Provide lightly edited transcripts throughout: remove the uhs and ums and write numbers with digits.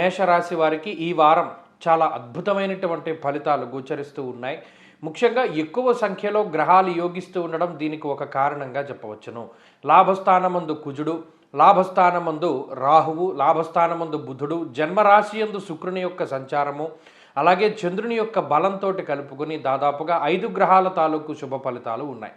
మేషరాశి వారికి ఈ వారం చాలా అద్భుతమైనటువంటి ఫలితాలు గోచరిస్తూ ఉన్నాయి. ముఖ్యంగా ఎక్కువ సంఖ్యలో గ్రహాలు యోగిస్తూ ఉండడం దీనికి ఒక కారణంగా చెప్పవచ్చును. లాభస్థానమందు కుజుడు, లాభస్థానమందు రాహువు, లాభస్థానమందు బుధుడు, జన్మరాశి యందు శుక్రుని యొక్క సంచారము, అలాగే చంద్రుని యొక్క బలంతో కలుపుకొని దాదాపుగా 5 గ్రహాల తాలూకు శుభ ఫలితాలు ఉన్నాయి.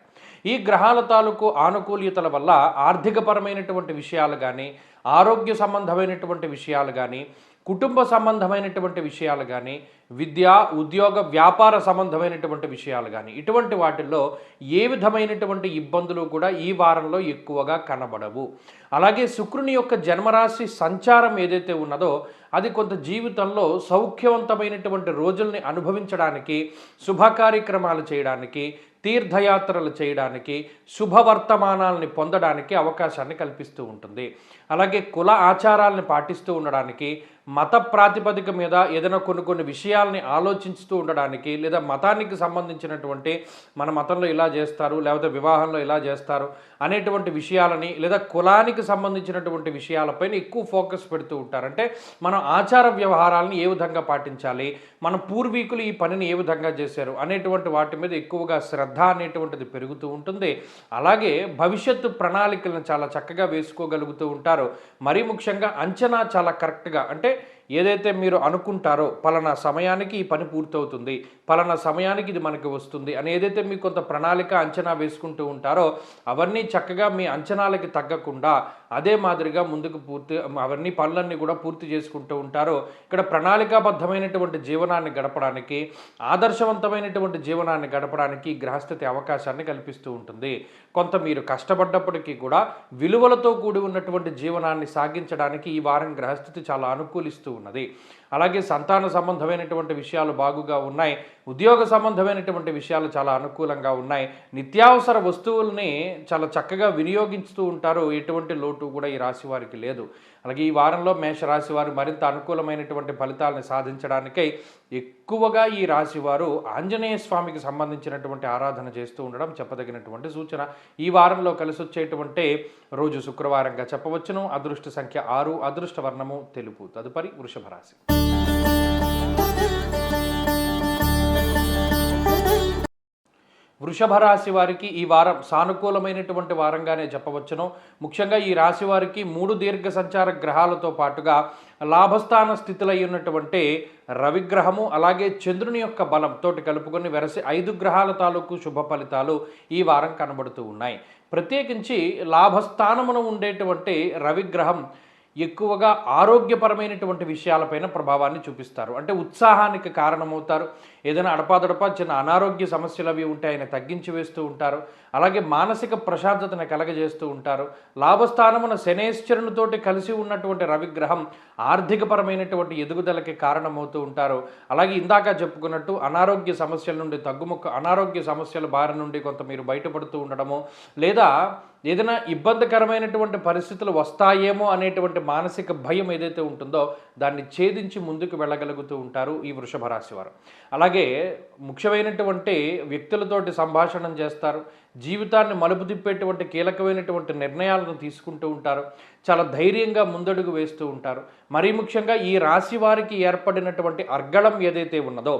ఈ గ్రహాల తాలూకు ఆనుకూల్యతల వల్ల ఆర్థికపరమైనటువంటి విషయాలు కానీ, ఆరోగ్య సంబంధమైనటువంటి విషయాలు కానీ, కుటుంబ సంబంధమైనటువంటి విషయాలు కానీ, విద్య, ఉద్యోగ, వ్యాపార సంబంధమైనటువంటి విషయాలు కానీ, ఇటువంటి వాటిల్లో ఏ విధమైనటువంటి ఇబ్బందులు కూడా ఈ వారంలో ఎక్కువగా కనబడవు. అలాగే శుక్రుని యొక్క జన్మరాశి సంచారం ఏదైతే ఉన్నదో అది కొంత జీవితంలో సౌఖ్యవంతమైనటువంటి రోజుల్ని అనుభవించడానికి, శుభ కార్యక్రమాలు చేయడానికి, తీర్థయాత్రలు చేయడానికి, శుభవర్తమానాలని పొందడానికి అవకాశాన్ని కల్పిస్తూ ఉంటుంది. అలాగే కుల ఆచారాలను పాటిస్తూ ఉండడానికి, మత ప్రాతిపదిక మీద ఏదైనా కొన్ని విషయాల్ని ఆలోచిస్తూ ఉండడానికి, లేదా మతానికి సంబంధించినటువంటి మన మతంలో ఇలా చేస్తారు, లేకపోతే వివాహంలో ఇలా చేస్తారు అనేటువంటి విషయాలని, లేదా కులానికి సంబంధించినటువంటి విషయాలపైన ఎక్కువ ఫోకస్ పెడుతూ ఉంటారు. అంటే మనం ఆచార వ్యవహారాలను ఏ విధంగా పాటించాలి, మన పూర్వీకులు ఈ పనిని ఏ విధంగా చేశారు అనేటువంటి వాటి మీద ఎక్కువగా శ్రద్ధ అనేటువంటిది పెరుగుతూ ఉంటుంది. అలాగే భవిష్యత్తు ప్రణాళికలను చాలా చక్కగా వేసుకోగలుగుతూ ఉంటారు. మరీ ముఖ్యంగా అంచనా చాలా కరెక్ట్గా, అంటే ఏదైతే మీరు అనుకుంటారో పలానా సమయానికి ఈ పని పూర్తవుతుంది, పలానా సమయానికి ఇది మనకి వస్తుంది అని ఏదైతే మీకు కొంత ప్రణాళిక అంచనా వేసుకుంటూ ఉంటారో అవన్నీ చక్కగా మీ అంచనాలకి తగ్గకుండా అదే మాదిరిగా ముందుకు అవన్నీ పనులన్నీ కూడా పూర్తి చేసుకుంటూ ఉంటారో ఇక్కడ ప్రణాళికాబద్ధమైనటువంటి జీవనాన్ని గడపడానికి, ఆదర్శవంతమైనటువంటి జీవనాన్ని గడపడానికి గ్రహస్థితి అవకాశాన్ని కల్పిస్తూ ఉంటుంది. కొంత మీరు కష్టపడ్డప్పటికీ కూడా విలువలతో కూడి ఉన్నటువంటి జీవనాన్ని సాగించడానికి ఈ వారం గ్రహస్థితి చాలా అనుకూలిస్తూ ఉన్నది. అలాగే సంతాన సంబంధమైనటువంటి విషయాలు బాగుగా ఉన్నాయి, ఉద్యోగ సంబంధమైనటువంటి విషయాలు చాలా అనుకూలంగా ఉన్నాయి, నిత్యావసర వస్తువుల్ని చాలా చక్కగా వినియోగిస్తూ ఉంటారు. ఎటువంటి లోటు కూడా ఈ రాశి వారికి లేదు. అలాగే ఈ వారంలో మేషరాశి వారు మరింత అనుకూలమైనటువంటి ఫలితాలను సాధించడానికై ఎక్కువగా ఈ రాశి వారు ఆంజనేయ స్వామికి సంబంధించినటువంటి ఆరాధన చేస్తూ ఉండడం చెప్పదగినటువంటి సూచన. ఈ వారంలో కలిసి వచ్చేటువంటి రోజు శుక్రవారంగా చెప్పవచ్చును. అదృష్ట సంఖ్య 6, అదృష్ట వర్ణము తెలుపు. తదుపరి వృషభ రాశి. వృషభ రాశి వారికి ఈ వారం సానుకూలమైనటువంటి వారంగానే చెప్పవచ్చును. ముఖ్యంగా ఈ రాశి వారికి 3 దీర్ఘ సంచార గ్రహాలతో పాటుగా లాభస్థాన స్థితిలో ఉన్నటువంటి రవిగ్రహము, అలాగే చంద్రుని యొక్క బలంతో కలుపుకొని వెరసి 5 గ్రహాల తాలూకు శుభ ఫలితాలు ఈ వారం కనబడుతూ ఉన్నాయి. ప్రత్యేకించి లాభస్థానమున ఉండేటువంటి రవిగ్రహం ఎక్కువగా ఆరోగ్యపరమైనటువంటి విషయాలపైన ప్రభావాన్ని చూపిస్తారు. అంటే ఉత్సాహానికి కారణమవుతారు. ఏదైనా అడపాదడపా చిన్న అనారోగ్య సమస్యలు అవి ఉంటే ఆయన తగ్గించి వేస్తూ ఉంటారు. అలాగే మానసిక ప్రశాంతతను కలగజేస్తూ ఉంటారు. లాభస్థానమున శనేశ్వరునితోటి కలిసి ఉన్నటువంటి రవిగ్రహం ఆర్థికపరమైనటువంటి ఎదుగుదలకి కారణమవుతూ ఉంటారు. అలాగే ఇందాక చెప్పుకున్నట్టు అనారోగ్య సమస్యల నుండి అనారోగ్య సమస్యల బారి నుండి కొంత మీరు బయటపడుతూ ఉండడము, లేదా ఏదైనా ఇబ్బందికరమైనటువంటి పరిస్థితులు వస్తాయేమో అనేటువంటి మానసిక భయం ఏదైతే ఉంటుందో దాన్ని ఛేదించి ముందుకు వెళ్ళగలుగుతూ ఉంటారు ఈ వృషభ రాశి వారు. అలాగే ముఖ్యమైనటువంటి వ్యక్తులతోటి సంభాషణ చేస్తారు. జీవితాన్ని మలుపు తిప్పేటువంటి కీలకమైనటువంటి నిర్ణయాలను తీసుకుంటూ ఉంటారు. చాలా ధైర్యంగా ముందడుగు వేస్తూ ఉంటారు. మరీ ముఖ్యంగా ఈ రాశి వారికి ఏర్పడినటువంటి అర్గళం ఏదైతే ఉన్నదో,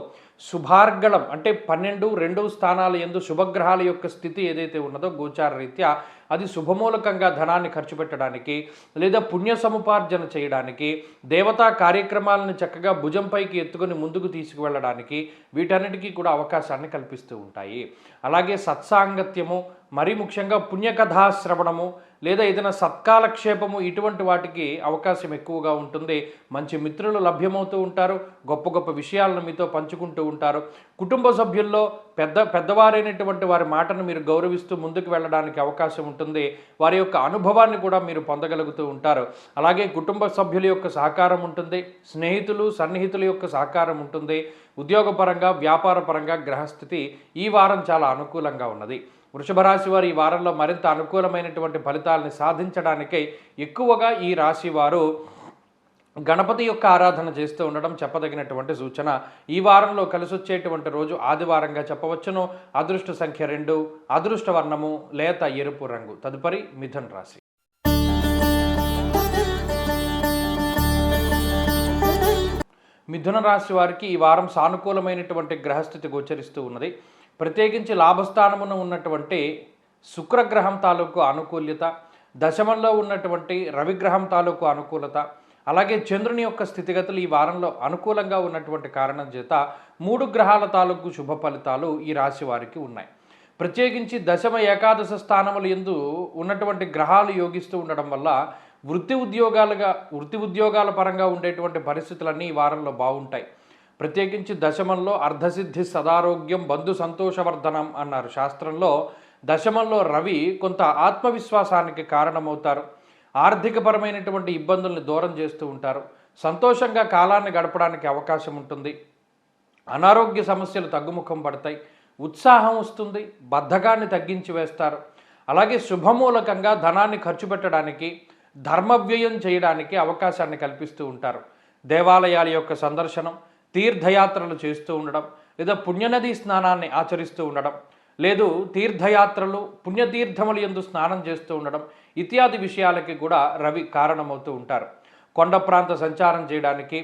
శుభార్గళం అంటే 12, 2 స్థానాల యందు శుభగ్రహాల యొక్క స్థితి ఏదైతే ఉన్నదో గోచార రీత్యా అది శుభమూలకంగా ధనాన్ని ఖర్చు పెట్టడానికి, లేదా పుణ్య సముపార్జన చేయడానికి, దేవతా కార్యక్రమాలను చక్కగా భుజంపైకి ఎత్తుకొని ముందుకు తీసుకువెళ్ళడానికి వీటన్నిటికీ కూడా అవకాశాన్ని కల్పిస్తూ ఉంటాయి. అలాగే సత్సాంగత్యము, మరీ ముఖ్యంగా పుణ్యకథాశ్రవణము, లేదా ఏదైనా సత్కాలక్షేపము, ఇటువంటి వాటికి అవకాశం ఎక్కువగా ఉంటుంది. మంచి మిత్రులు లభ్యమవుతూ ఉంటారు. గొప్ప గొప్ప విషయాలను మీతో పంచుకుంటూ ఉంటారు. కుటుంబ సభ్యుల్లో పెద్దవారైనటువంటి వారి మాటను మీరు గౌరవిస్తూ ముందుకు వెళ్ళడానికి అవకాశం ఉంటుంది. వారి యొక్క అనుభవాన్ని కూడా మీరు పొందగలుగుతూ ఉంటారు. అలాగే కుటుంబ సభ్యుల యొక్క సహకారం ఉంటుంది. స్నేహితులు, సన్నిహితుల యొక్క సహకారం ఉంటుంది. ఉద్యోగపరంగా, వ్యాపారపరంగా గ్రహస్థితి ఈ వారం చాలా అనుకూలంగా ఉన్నది. వృషభ రాశి వారు ఈ వారంలో మరింత అనుకూలమైనటువంటి ఫలితాలని సాధించడానికై ఎక్కువగా ఈ రాశి వారు గణపతి యొక్క ఆరాధన చేస్తూ ఉండడం చెప్పదగినటువంటి సూచన. ఈ వారంలో కలిసి వచ్చేటువంటి రోజు ఆదివారంగా చెప్పవచ్చును. అదృష్ట సంఖ్య 2, అదృష్ట వర్ణము లేత ఎరుపు రంగు. తదుపరి మిథున రాశి. మిథున రాశి వారికి ఈ వారం సానుకూలమైనటువంటి గ్రహస్థితి గోచరిస్తూ ఉన్నది. ప్రత్యేకించి లాభస్థానమున ఉన్నటువంటి శుక్రగ్రహం తాలూకు అనుకూల్యత, దశమంలో ఉన్నటువంటి రవిగ్రహం తాలూకు అనుకూలత, అలాగే చంద్రుని యొక్క స్థితిగతులు ఈ వారంలో అనుకూలంగా ఉన్నటువంటి కారణం చేత 3 గ్రహాల తాలూకు శుభ ఫలితాలు ఈ రాశి వారికి ఉన్నాయి. ప్రత్యేకించి దశమ ఏకాదశ స్థానములు యందు ఉన్నటువంటి గ్రహాలు యోగిస్తూ ఉండడం వల్ల వృత్తి ఉద్యోగాల పరంగా ఉండేటువంటి పరిస్థితులన్నీ ఈ వారంలో బాగుంటాయి. ప్రత్యేకించి దశమంలో అర్ధసిద్ధి సదారోగ్యం బంధు సంతోషవర్ధనం అన్నారు శాస్త్రంలో. దశమంలో రవి కొంత ఆత్మవిశ్వాసానికి కారణమవుతారు. ఆర్థికపరమైనటువంటి ఇబ్బందుల్ని దూరం చేస్తూ ఉంటారు. సంతోషంగా కాలాన్ని గడపడానికి అవకాశం ఉంటుంది. అనారోగ్య సమస్యలు తగ్గుముఖం పడతాయి. ఉత్సాహం వస్తుంది. బద్ధకాన్ని తగ్గించి వేస్తారు. అలాగే శుభమూలకంగా ధనాన్ని ఖర్చు పెట్టడానికి, ధర్మవ్యయం చేయడానికి అవకాశాన్ని కల్పిస్తూ ఉంటారు. దేవాలయాల యొక్క సందర్శనం, తీర్థయాత్రలు చేస్తూ ఉండడం, లేదా పుణ్యనదీ స్నానాన్ని ఆచరిస్తూ ఉండడం, లేదు తీర్థయాత్రలు పుణ్యతీర్థములు యందు స్నానం చేస్తూ ఉండడం ఇత్యాది విషయాలకి కూడా రవి కారణమవుతూ ఉంటారు. కొండ ప్రాంత సంచారం చేయడానికి,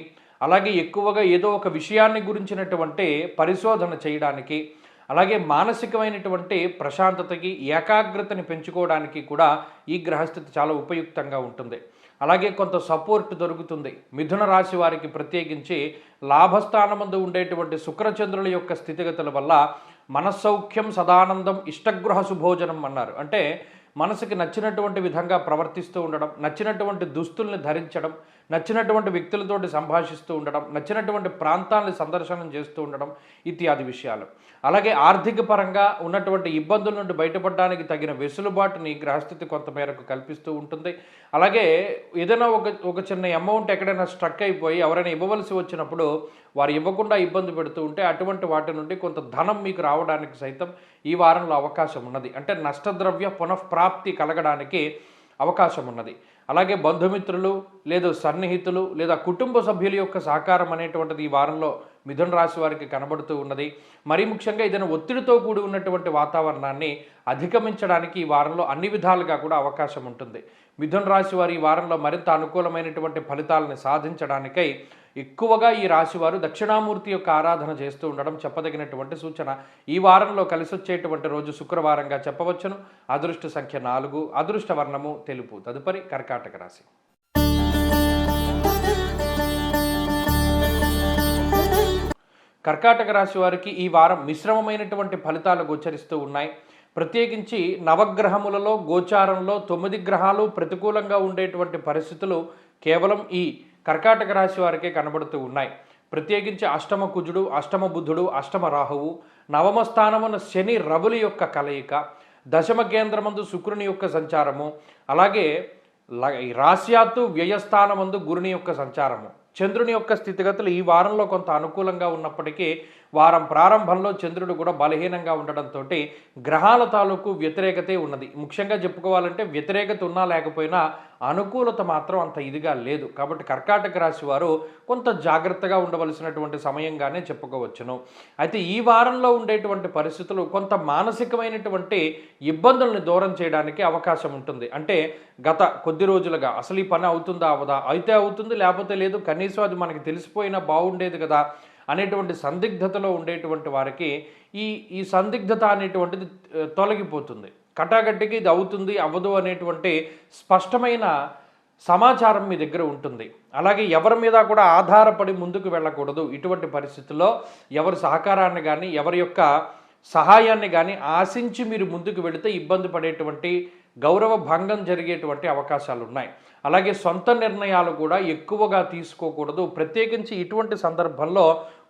అలాగే ఎక్కువగా ఏదో ఒక విషయాన్ని గురించినటువంటి పరిశోధన చేయడానికి, అలాగే మానసికమైనటువంటి ప్రశాంతతకి ఏకాగ్రతని పెంచుకోవడానికి కూడా ఈ గ్రహస్థితి చాలా ఉపయుక్తంగా ఉంటుంది. అలాగే కొంత సపోర్ట్ దొరుకుతుంది. మిథున రాశి వారికి ప్రత్యేకించి లాభస్థానమందు ఉండేటువంటి శుక్రచంద్రుల యొక్క స్థితిగతుల వల్ల మనస్సౌఖ్యం సదానందం ఇష్టగృహ సుభోజనం అన్నారు. అంటే మనసుకి నచ్చినటువంటి విధంగా ప్రవర్తిస్తూ ఉండడం, నచ్చినటువంటి దుస్తుల్ని ధరించడం, నచ్చినటువంటి వ్యక్తులతోటి సంభాషిస్తూ ఉండడం, నచ్చినటువంటి ప్రాంతాలను సందర్శనం చేస్తూ ఉండడం ఇత్యాది విషయాలు. అలాగే ఆర్థిక పరంగా ఉన్నటువంటి ఇబ్బందుల నుండి బయటపడడానికి తగిన వెసులుబాటుని గ్రహస్థితి కొంతమేరకు కల్పిస్తూ ఉంటుంది. అలాగే ఏదైనా ఒక చిన్న అమౌంట్ ఎక్కడైనా స్ట్రక్ అయిపోయి ఎవరైనా ఇవ్వవలసి వచ్చినప్పుడు వారు ఇవ్వకుండా ఇబ్బంది పెడుతూ ఉంటే అటువంటి వాటి నుండి కొంత ధనం మీకు రావడానికి సైతం ఈ వారంలో అవకాశం ఉన్నది. అంటే నష్టద్రవ్య పునఃప్రాప్తి కలగడానికి అవకాశం ఉన్నది. అలాగే బంధుమిత్రులు లేదా సన్నిహితులు లేదా కుటుంబ సభ్యుల యొక్క సహకారం అనేటువంటిది ఈ వారంలో మిథున రాశి వారికి కనబడుతూ ఉన్నది. మరీ ముఖ్యంగా ఏదైనా ఒత్తిడితో కూడి ఉన్నటువంటి వాతావరణాన్ని అధిగమించడానికి ఈ వారంలో అన్ని విధాలుగా కూడా అవకాశం ఉంటుంది. మిథున రాశి వారు ఈ వారంలో మరింత అనుకూలమైనటువంటి ఫలితాలను సాధించడానికై ఎక్కువగా ఈ రాశివారు దక్షిణామూర్తి యొక్క ఆరాధన చేస్తూ ఉండడం చెప్పదగినటువంటి సూచన. ఈ వారంలో కలిసి వచ్చేటువంటి రోజు శుక్రవారంగా చెప్పవచ్చును. అదృష్ట సంఖ్య 4, అదృష్ట వర్ణము తెలుపు. తదుపరి కర్కాటక రాశి. కర్కాటక రాశి వారికి ఈ వారం మిశ్రమమైనటువంటి ఫలితాలు గోచరిస్తూ ఉన్నాయి. ప్రత్యేకించి నవగ్రహములలో గోచారంలో 9 గ్రహాలు ప్రతికూలంగా ఉండేటువంటి పరిస్థితులు కేవలం ఈ కర్కాటక రాశి వారికే కనబడుతూ ఉన్నాయి. ప్రత్యేకించి అష్టమ కుజుడు, అష్టమ బుధుడు, అష్టమ రాహువు, నవమ స్థానమున శని రవుల యొక్క కలయిక, దశమ కేంద్రమందు శుక్రుని యొక్క సంచారము, అలాగే రాశ్యాత్తు వ్యయస్థానమందు గురుని యొక్క సంచారము, చంద్రుని యొక్క స్థితిగతులు ఈ వారంలో కొంత అనుకూలంగా ఉన్నప్పటికీ వారం ప్రారంభంలో చంద్రుడు కూడా బలహీనంగా ఉండడంతో గ్రహాల తాలూకు వ్యతిరేకతే ఉన్నది. ముఖ్యంగా చెప్పుకోవాలంటే వ్యతిరేకత ఉన్నా లేకపోయినా అనుకూలత మాత్రం అంత ఇదిగా లేదు. కాబట్టి కర్కాటక రాశి వారు కొంత జాగ్రత్తగా ఉండవలసినటువంటి సమయంగానే చెప్పుకోవచ్చును. అయితే ఈ వారంలో ఉండేటువంటి పరిస్థితులు కొంత మానసికమైనటువంటి ఇబ్బందుల్ని దూరం చేయడానికి అవకాశం ఉంటుంది. అంటే గత కొద్ది రోజులుగా అసలు ఈ పని అవుతుందా అవదా, అయితే అవుతుంది లేకపోతే లేదు, కనీసం అది మనకి తెలిసిపోయినా బాగుండేది కదా అనేటువంటి సందిగ్ధతలో ఉండేటువంటి వారికి ఈ సందిగ్ధత అనేటువంటిది తొలగిపోతుంది. కటాగట్టికి ఇది అవుతుంది అవ్వదు అనేటువంటి స్పష్టమైన సమాచారం మీ దగ్గర ఉంటుంది. అలాగే ఎవరి మీద కూడా ఆధారపడి ముందుకు వెళ్ళకూడదు. ఇటువంటి పరిస్థితుల్లో ఎవరి సహకారాన్ని కానీ ఎవరి యొక్క సహాయాన్ని కానీ ఆశించి మీరు ముందుకు వెళితే ఇబ్బంది పడేటువంటి గౌరవ భంగం జరిగేటువంటి అవకాశాలు ఉన్నాయి. అలాగే సొంత నిర్ణయాలు కూడా ఎక్కువగా తీసుకోకూడదు. ప్రత్యేకించి ఇటువంటి సందర్భంలో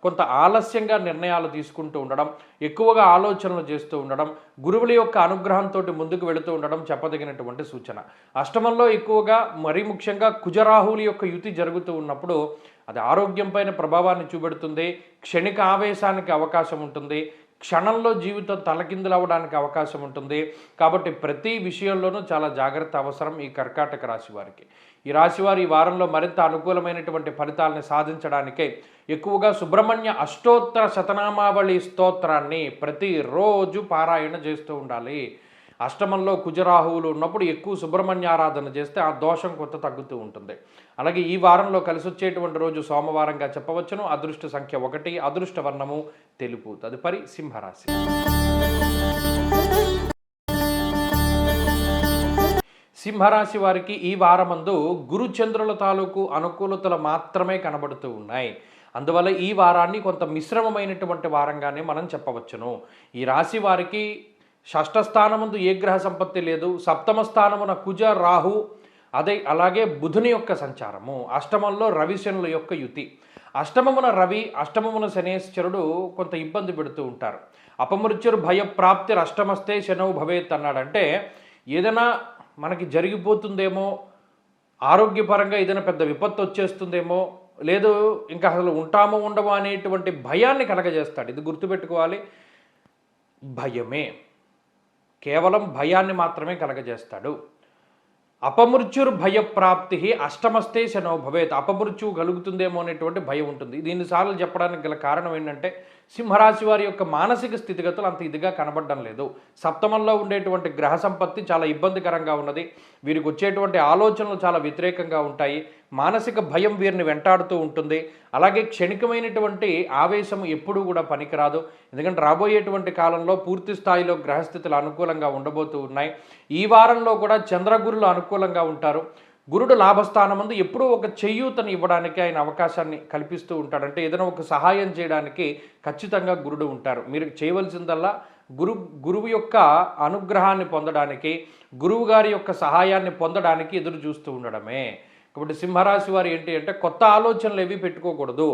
కొంత ఆలస్యంగా నిర్ణయాలు తీసుకుంటూ ఉండడం, ఎక్కువగా ఆలోచనలు చేస్తూ ఉండడం, గురువుల యొక్క అనుగ్రహంతో ముందుకు వెళుతూ ఉండడం చెప్పదగినటువంటి సూచన. అష్టమంలో ఎక్కువగా మరీ ముఖ్యంగా కుజరాహువుల యొక్క యుతి జరుగుతూ ఉన్నప్పుడు అది ఆరోగ్యం పైన ప్రభావాన్ని చూపెడుతుంది. క్షణిక ఆవేశానికి అవకాశం ఉంటుంది. క్షణంలో జీవితం తలకిందులవ్వడానికి అవకాశం ఉంటుంది. కాబట్టి ప్రతి విషయంలోనూ చాలా జాగ్రత్త అవసరం ఈ కర్కాటక రాశి వారికి. ఈ రాశివారు ఈ వారంలో మరింత అనుకూలమైనటువంటి ఫలితాలను సాధించడానికే ఎక్కువగా సుబ్రహ్మణ్య అష్టోత్తర శతనామావళి స్తోత్రాన్ని ప్రతిరోజు పారాయణ చేస్తూ ఉండాలి. అష్టమంలో కుజరాహువులు ఉన్నప్పుడు ఎక్కువ సుబ్రహ్మణ్య ఆరాధన చేస్తే ఆ దోషం కొంత తగ్గుతూ ఉంటుంది. అలాగే ఈ వారంలో కలిసి వచ్చేటువంటి రోజు సోమవారంగా చెప్పవచ్చును. అదృష్ట సంఖ్య 1, అదృష్ట వర్ణము తెలుపు. తదుపరి సింహరాశి. సింహరాశి వారికి ఈ వారమందు గురు చంద్రుల తాలూకు అనుకూలతలు మాత్రమే కనబడుతూ ఉన్నాయి. అందువల్ల ఈ వారాన్ని కొంత మిశ్రమమైనటువంటి వారంగానే మనం చెప్పవచ్చును. ఈ రాశి వారికి షష్ఠ స్థానముందు ఏ గ్రహ సంపత్తి లేదు. సప్తమ స్థానమున కుజ రాహు అలాగే బుధుని యొక్క సంచారము, అష్టమంలో రవి శనుల యొక్క యుతి. అష్టమమున రవి, అష్టమమున శనేశ్వరుడు కొంత ఇబ్బంది పెడుతూ ఉంటారు. అపమృత్యుర్ భయప్రాప్తి అష్టమస్తే శనవు భవేత్ అన్నాడంటే ఏదైనా మనకి జరిగిపోతుందేమో, ఆరోగ్యపరంగా ఏదైనా పెద్ద విపత్తు వచ్చేస్తుందేమో, లేదు ఇంకా అసలు ఉంటామో ఉండమో అనేటువంటి భయాన్ని కలగజేస్తాడు. ఇది గుర్తుపెట్టుకోవాలి. భయమే, కేవలం భయాన్ని మాత్రమే కలగజేస్తాడు. అపమృత్యుర్ భయప్రాప్తి అష్టమస్తే శనో భవేత్. అపమృత్యువు కలుగుతుందేమో అనేటువంటి భయం ఉంటుంది. దీనిసార్లు చెప్పడానికి గల కారణం ఏంటంటే సింహరాశి వారి యొక్క మానసిక స్థితిగతులు అంత ఇదిగా కనబడడం లేదు. సప్తమంలో ఉండేటువంటి గ్రహ సంపత్తి చాలా ఇబ్బందికరంగా ఉన్నది. వీరికి వచ్చేటువంటి ఆలోచనలు చాలా వ్యతిరేకంగా ఉంటాయి. మానసిక భయం వీరిని వెంటాడుతూ ఉంటుంది. అలాగే క్షణికమైనటువంటి ఆవేశం ఎప్పుడూ కూడా పనికిరాదు. ఎందుకంటే రాబోయేటువంటి కాలంలో పూర్తి స్థాయిలో గ్రహస్థితులు అనుకూలంగా ఉండబోతూ ఉన్నాయి. ఈ వారంలో కూడా చంద్రగురులు అనుకూలంగా ఉంటారు. గురుడు లాభస్థానం ముందు ఎప్పుడూ ఒక చేయూతను ఇవ్వడానికి ఆయన అవకాశాన్ని కల్పిస్తూ ఉంటాడు. అంటే ఏదైనా ఒక సహాయం చేయడానికి ఖచ్చితంగా గురుడు ఉంటారు. మీరు చేయవలసిందల్లా గురువు యొక్క అనుగ్రహాన్ని పొందడానికి, గురువు గారి యొక్క సహాయాన్ని పొందడానికి ఎదురు చూస్తూ ఉండడమే. కాబట్టి సింహరాశి వారు ఏంటి అంటే కొత్త ఆలోచనలు ఏవి పెట్టుకోకూడదు,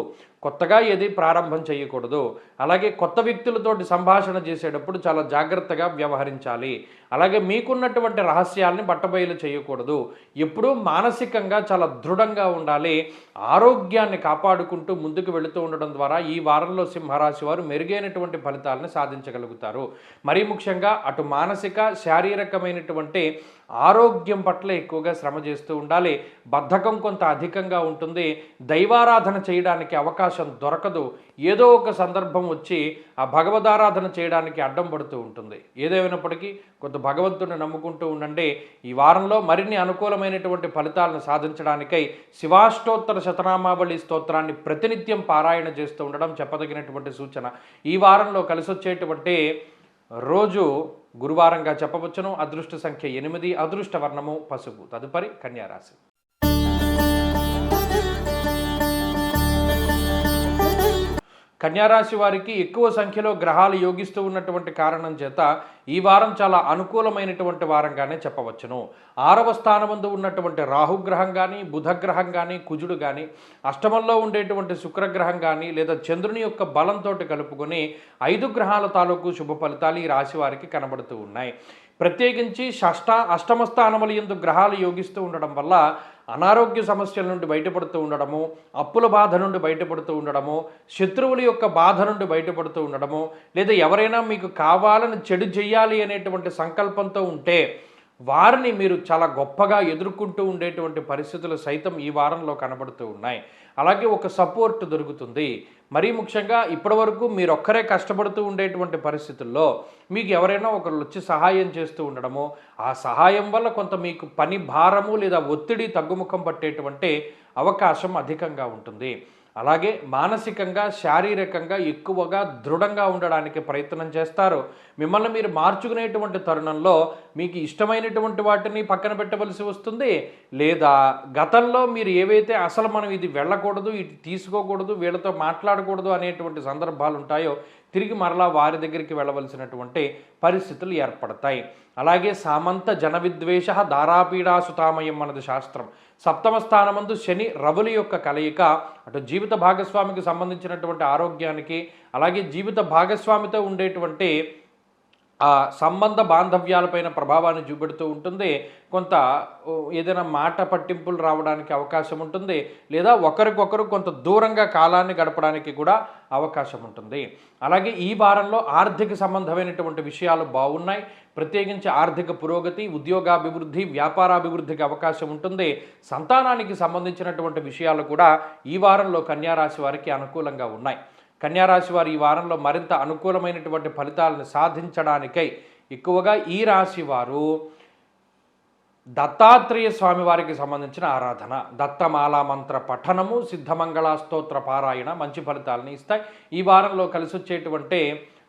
కొత్తగా ఏది ప్రారంభం చేయకూడదు. అలాగే కొత్త వ్యక్తులతోటి సంభాషణ చేసేటప్పుడు చాలా జాగ్రత్తగా వ్యవహరించాలి. అలాగే మీకున్నటువంటి రహస్యాల్ని బట్టబయలు చేయకూడదు. ఎప్పుడూ మానసికంగా చాలా దృఢంగా ఉండాలి. ఆరోగ్యాన్ని కాపాడుకుంటూ ముందుకు వెళుతూ ఉండడం ద్వారా ఈ వారంలో సింహరాశి వారు మెరుగైనటువంటి ఫలితాలను సాధించగలుగుతారు. మరీ ముఖ్యంగా అటు మానసిక శారీరకమైనటువంటి ఆరోగ్యం పట్ల ఎక్కువగా శ్రమ చేస్తూ ఉండాలి. బద్ధకం కొంత అధికంగా ఉంటుంది. దైవారాధన చేయడానికి అవకాశం దొరకదు. ఏదో ఒక సందర్భం వచ్చి ఆ భగవదారాధన చేయడానికి అడ్డం పడుతూ ఉంటుంది. ఏదేమైనప్పటికీ కొంత భగవంతుడిని నమ్ముకుంటూ ఉండండి. ఈ వారంలో మరిన్ని అనుకూలమైనటువంటి ఫలితాలను సాధించడానికై శివాష్టోత్తర శతనామావళి స్తోత్రాన్ని ప్రతినిత్యం పారాయణ చేస్తూ ఉండడం చెప్పదగినటువంటి సూచన. ఈ వారంలో కలిసొచ్చేటువంటి రోజు గురువారంగా చెప్పవచ్చును. అదృష్ట సంఖ్య 8, అదృష్ట వర్ణము పసుపు. తదుపరి కన్యారాశి. కన్యారాశి వారికి ఎక్కువ సంఖ్యలో గ్రహాలు యోగిస్తూ ఉన్నటువంటి కారణం చేత ఈ వారం చాలా అనుకూలమైనటువంటి వారంగానే చెప్పవచ్చును. 6వ స్థానమందు ఉన్నటువంటి రాహుగ్రహం కానీ, బుధగ్రహం కానీ, కుజుడు కానీ, అష్టమంలో ఉండేటువంటి శుక్రగ్రహం కానీ లేదా చంద్రుని యొక్క బలంతో కలుపుకొని 5 గ్రహాల తాలూకు శుభ ఫలితాలు ఈ రాశి వారికి కనబడుతూ ఉన్నాయి. ప్రత్యేకించి అష్టమ స్థానముల యందు గ్రహాలు యోగిస్తూ ఉండడం వల్ల అనారోగ్య సమస్యల నుండి బయటపడుతూ ఉండడము, అప్పుల బాధ నుండి బయటపడుతూ ఉండడము, శత్రువుల యొక్క బాధ నుండి బయటపడుతూ ఉండడము, లేదా ఎవరైనా మీకు కావాలని చెడు చేయాలి అనేటువంటి సంకల్పంతో ఉంటే వారిని మీరు చాలా గొప్పగా ఎదుర్కొంటూ ఉండేటువంటి పరిస్థితులు సైతం ఈ వారంలో కనబడుతూ ఉన్నాయి. అలాగే ఒక సపోర్ట్ దొరుకుతుంది. మరీ ముఖ్యంగా ఇప్పటివరకు మీరు ఒక్కరే కష్టపడుతూ ఉండేటువంటి పరిస్థితుల్లో మీకు ఎవరైనా ఒకరు వచ్చి సహాయం చేస్తూ ఉండడము, ఆ సహాయం వల్ల కొంత మీకు పని భారము లేదా ఒత్తిడి తగ్గుముఖం పట్టేటువంటి అవకాశం అధికంగా ఉంటుంది. అలాగే మానసికంగా శారీరకంగా ఎక్కువగా దృఢంగా ఉండడానికి ప్రయత్నం చేస్తారు. మిమ్మల్ని మీరు మార్చుకునేటువంటి తరుణంలో మీకు ఇష్టమైనటువంటి వాటిని పక్కన పెట్టవలసి వస్తుంది. లేదా గతంలో మీరు ఏవైతే అసలు మనం ఇది వెళ్ళకూడదు, ఇది తీసుకోకూడదు, వీళ్ళతో మాట్లాడకూడదు అనేటువంటి సందర్భాలు ఉంటాయో తిరిగి మరలా వారి దగ్గరికి వెళ్ళవలసినటువంటి పరిస్థితులు ఏర్పడతాయి. అలాగే సామంత జన విద్వేష దారాపీడాసుతామయం అన్నది శాస్త్రం. 7వ స్థానమందు శని రవుల యొక్క కలయిక అటు జీవిత భాగస్వామికి సంబంధించినటువంటి ఆరోగ్యానికి, అలాగే జీవిత భాగస్వామితో ఉండేటువంటి ఆ సంబంధ బాంధవ్యాలపైన ప్రభావాన్ని చూపెడుతూ ఉంటుంది. కొంత ఏదైనా మాట పట్టింపులు రావడానికి అవకాశం ఉంటుంది. లేదా ఒకరికొకరు కొంత దూరంగా కాలాన్ని గడపడానికి కూడా అవకాశం ఉంటుంది. అలాగే ఈ వారంలో ఆర్థిక సంబంధమైనటువంటి విషయాలు బాగున్నాయి. ప్రత్యేకించి ఆర్థిక పురోగతి, ఉద్యోగాభివృద్ధి, వ్యాపారాభివృద్ధికి అవకాశం ఉంటుంది. సంతానానికి సంబంధించినటువంటి విషయాలు కూడా ఈ వారంలో కన్యారాశి వారికి అనుకూలంగా ఉన్నాయి. కన్యారాశి వారు ఈ వారంలో మరింత అనుకూలమైనటువంటి ఫలితాలను సాధించడానికై ఎక్కువగా ఈ రాశి వారు దత్తాత్రేయ స్వామి వారికి సంబంధించిన ఆరాధన, దత్తమాలా మంత్ర పఠనము, సిద్ధమంగళ స్తోత్ర పారాయణ మంచి ఫలితాలను ఇస్తాయి. ఈ వారంలో కలిసి వచ్చేటువంటి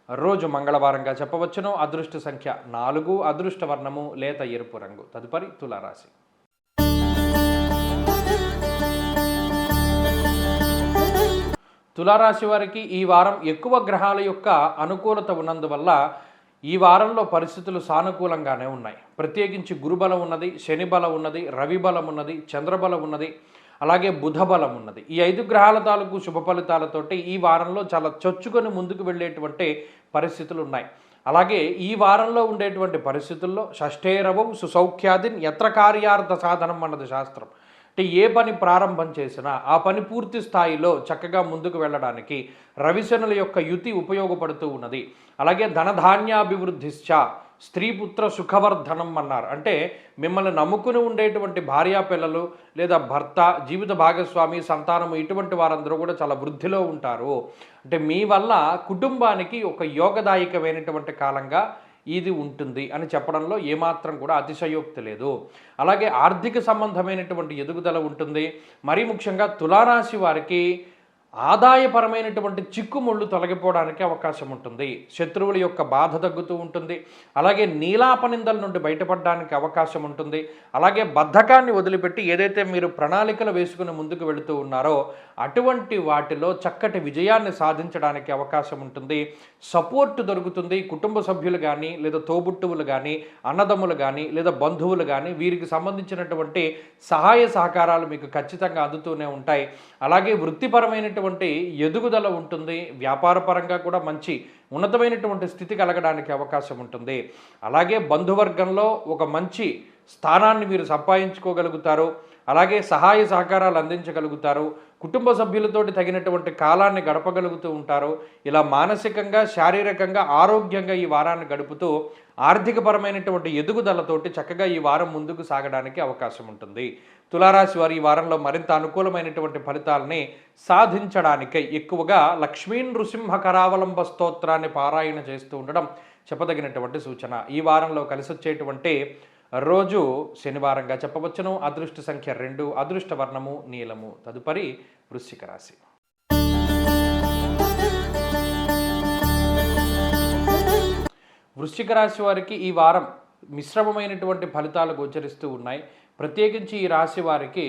రోజు మంగళవారంగా చెప్పవచ్చును. అదృష్ట సంఖ్య 4, అదృష్ట వర్ణము లేత ఎరుపు రంగు. తదుపరి తులారాశి. తులారాశి వారికి ఈ వారం ఎక్కువ గ్రహాల యొక్క అనుకూలత ఉన్నందువల్ల ఈ వారంలో పరిస్థితులు సానుకూలంగానే ఉన్నాయి. ప్రత్యేకించి గురుబలం ఉన్నది, శని బలం ఉన్నది, రవి బలం ఉన్నది, చంద్రబలం ఉన్నది, అలాగే బుధ బలం ఉన్నది. ఈ 5 గ్రహాల తాలూకు శుభ ఫలితాలతోటి ఈ వారంలో చాలా చొచ్చుకొని ముందుకు వెళ్ళేటువంటి పరిస్థితులు ఉన్నాయి. అలాగే ఈ వారంలో ఉండేటువంటి పరిస్థితుల్లో షష్ఠేరవం సుసౌఖ్యాదిన్ యత్ర కార్యార్థ సాధనం అన్నది శాస్త్రం. అంటే ఏ పని ప్రారంభం చేసినా ఆ పని పూర్తి స్థాయిలో చక్కగా ముందుకు వెళ్ళడానికి రవిశనుల యొక్క యుతి ఉపయోగపడుతూ ఉన్నది. అలాగే ధనధాన్యాభివృద్ధిశ్చ స్త్రీపుత్ర సుఖవర్ధనం అన్నారు. అంటే మిమ్మల్ని నమ్ముకుని ఉండేటువంటి భార్యా పిల్లలు లేదా భర్త, జీవిత భాగస్వామి, సంతానము ఇటువంటి వారందరూ కూడా చాలా వృద్ధిలో ఉంటారు. అంటే మీ వల్ల కుటుంబానికి ఒక యోగదాయకమైనటువంటి కాలంగా ఇది ఉంటుంది అని చెప్పడంలో ఏమాత్రం కూడా అతిశయోక్తి లేదు. అలాగే ఆర్థిక సంబంధమైనటువంటి ఎదుగుదల ఉంటుంది. మరీ ముఖ్యంగా తులారాశి వారికి ఆదాయపరమైనటువంటి చిక్కుముళ్ళు తొలగిపోవడానికి అవకాశం ఉంటుంది. శత్రువుల యొక్క బాధ తగ్గుతూ ఉంటుంది. అలాగే నీలాపనిందల నుండి బయటపడడానికి అవకాశం ఉంటుంది. అలాగే బద్ధకాన్ని వదిలిపెట్టి ఏదైతే మీరు ప్రణాళికలు వేసుకుని ముందుకు వెళుతూ ఉన్నారో అటువంటి వాటిలో చక్కటి విజయాన్ని సాధించడానికి అవకాశం ఉంటుంది. సపోర్ట్ దొరుకుతుంది. కుటుంబ సభ్యులు కానీ లేదా తోబుట్టువులు కానీ అన్నదమ్ములు కానీ లేదా బంధువులు కానీ వీరికి సంబంధించినటువంటి సహాయ సహకారాలు మీకు ఖచ్చితంగా అందుతూనే ఉంటాయి. అలాగే వృత్తిపరమైనటువంటి ఎదుగుదల ఉంటుంది. వ్యాపారపరంగా కూడా మంచి ఉన్నతమైనటువంటి స్థితి కలగడానికి అవకాశం ఉంటుంది. అలాగే బంధువర్గంలో ఒక మంచి స్థానాన్ని మీరు సంపాదించుకోగలుగుతారు. అలాగే సహాయ సహకారాలు అందించగలుగుతారు. కుటుంబ సభ్యులతోటి తగినటువంటి కాలాన్ని గడపగలుగుతూ ఉంటారు. ఇలా మానసికంగా, శారీరకంగా, ఆరోగ్యంగా ఈ వారాన్ని గడుపుతూ ఆర్థికపరమైనటువంటి ఎదుగుదలతోటి చక్కగా ఈ వారం ముందుకు సాగడానికి అవకాశం ఉంటుంది. తులారాశి వారు ఈ వారంలో మరింత అనుకూలమైనటువంటి ఫలితాలని సాధించడానికై ఎక్కువగా లక్ష్మీ నృసింహ కరావలంబ స్తోత్రాన్ని పారాయణ చేస్తూ ఉండడం చెప్పదగినటువంటి సూచన. ఈ వారంలో కలిసి వచ్చేటువంటి రోజు శనివారంగా చెప్పవచ్చును. అదృష్ట సంఖ్య 2, అదృష్ట వర్ణము నీలము. తదుపరి వృశ్చిక రాశి. వృశ్చిక రాశి వారికి ఈ వారం మిశ్రమమైనటువంటి ఫలితాలు గోచరిస్తూ ఉన్నాయి. ప్రత్యేకించి ఈ రాశి వారికి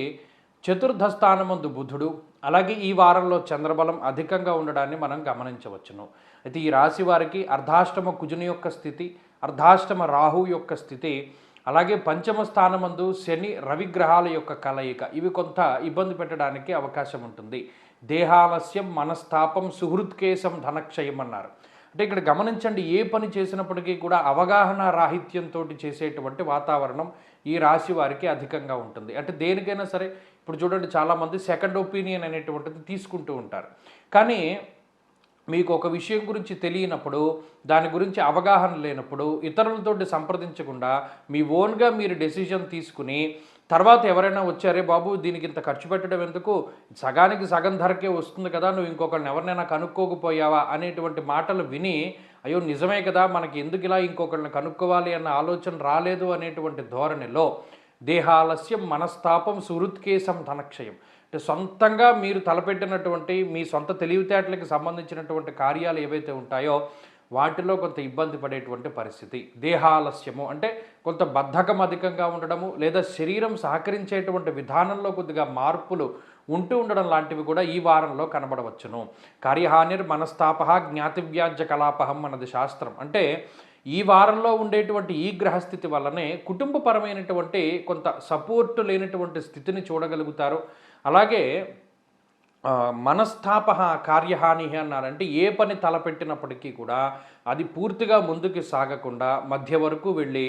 చతుర్థ స్థానమందు బుధుడు, అలాగే ఈ వారంలో చంద్రబలం అధికంగా ఉండడాన్ని మనం గమనించవచ్చును. అయితే ఈ రాశి వారికి అర్ధాష్టమ కుజుని యొక్క స్థితి, అర్ధాష్టమ రాహు యొక్క స్థితి, అలాగే పంచమ స్థానమందు శని రవి గ్రహాల యొక్క కలయిక ఇవి కొంత ఇబ్బంది పెట్టడానికి అవకాశం ఉంటుంది. దేహాలస్యం, మనస్తాపం, సుహృత్కేశం, ధనక్షయం అన్నారు. అంటే ఇక్కడ గమనించండి, ఏ పని చేసినప్పటికీ కూడా అవగాహన రాహిత్యంతో చేసేటువంటి వాతావరణం ఈ రాశి వారికి అధికంగా ఉంటుంది. అంటే దేనికైనా సరే ఇప్పుడు చూడండి, చాలామంది సెకండ్ ఒపీనియన్ అనేటువంటిది తీసుకుంటూ ఉంటారు. కానీ మీకు ఒక విషయం గురించి తెలియనప్పుడు, దాని గురించి అవగాహన లేనప్పుడు ఇతరులతోటి సంప్రదించకుండా మీ ఓన్గా మీరు డెసిషన్ తీసుకుని తర్వాత ఎవరైనా వచ్చారే బాబు దీనికి ఇంత ఖర్చు పెట్టడం ఎందుకు, సగానికి సగం ధరకే వస్తుంది కదా, నువ్వు ఇంకొకరిని ఎవరినైనా కనుక్కోకపోయావా అనేటువంటి మాటలు విని అయ్యో నిజమే కదా, మనకి ఎందుకు ఇలా ఇంకొకరిని కనుక్కోవాలి అన్న ఆలోచన రాలేదు అనేటువంటి ధోరణిలో దేహాలస్యం, మనస్తాపం, సుహృత్కేశం, ధనక్షయం అంటే సొంతంగా మీరు తలపెట్టినటువంటి మీ సొంత తెలివితేటలకు సంబంధించినటువంటి కార్యాలు ఏవైతే ఉంటాయో వాటిలో కొంత ఇబ్బంది పడేటువంటి పరిస్థితి. దేహాలస్యము అంటే కొంత బద్ధకం అధికంగా ఉండడము, లేదా శరీరం సహకరించేటువంటి విధానంలో కొద్దిగా మార్పులు ఉంటూ ఉండడం లాంటివి కూడా ఈ వారంలో కనబడవచ్చును. కార్యహానిర్ మనస్తాప జ్ఞాతివ్యాజ్య కలాపహం అన్నది శాస్త్రం. అంటే ఈ వారంలో ఉండేటువంటి ఈ గ్రహస్థితి వల్లనే కుటుంబపరమైనటువంటి కొంత సపోర్టు లేనటువంటి స్థితిని చూడగలుగుతారు. అలాగే మనస్తాప కార్యహాని అన్నారంటే ఏ పని తలపెట్టినప్పటికీ కూడా అది పూర్తిగా ముందుకు సాగకుండా మధ్య వరకు వెళ్ళి